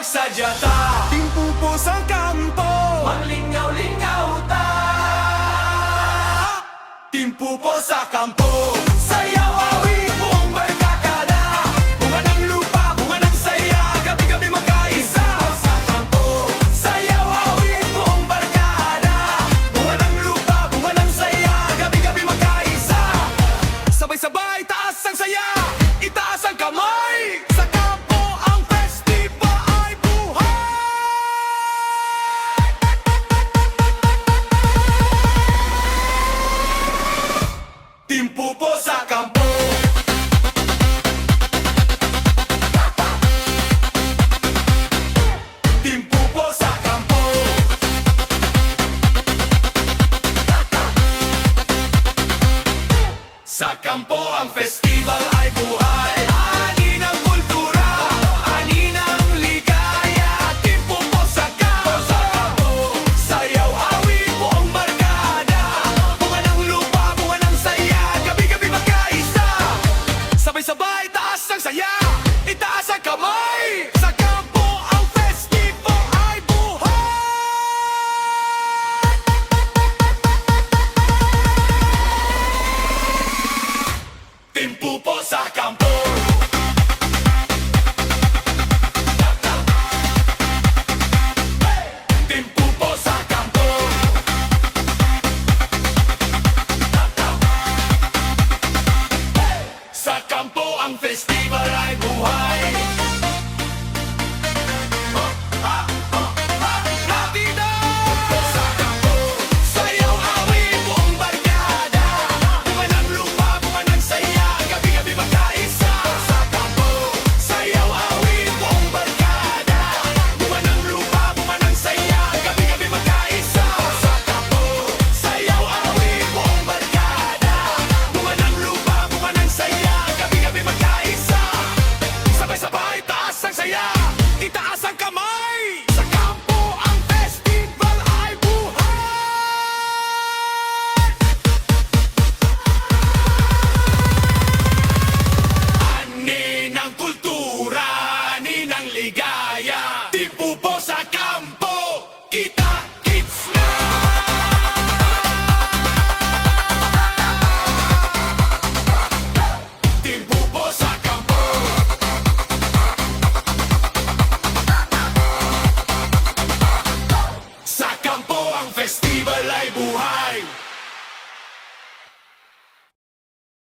magsadya ta. Timpo po sa kampo, Maglingaw-lingaw ta. Timpo po sa kampo, sayaw awit buong barkakada. Bunga ng lupa, bunga ng saya, gabi-gabi magkaisa. Sa kampo, sayaw awit buong barkada. Bunga ng lupa, bunga ng saya, gabi-gabi magkaisa. Sabay-sabay, taas ang saya, itaas ang kamay. Sa kampo, ang festival ay buhay. Timpo po sa kampo. Timpo po sa kampo. Sa kampo ang festival ay buhay. Ani ng kultura, ani ng ligaya. Timpo po sa kampo. Sayaw awit buong barkada. Bunga ng lupa, bunga ng saya, gabi-gabi magkaisa. Sabay-sabay, taas ang saya, itaas ang kamay. Sa kampo ang festival ay buhay. Timpo po sa kampo. Timpo po sa kampo. Sa kampo ang festival ay buhay.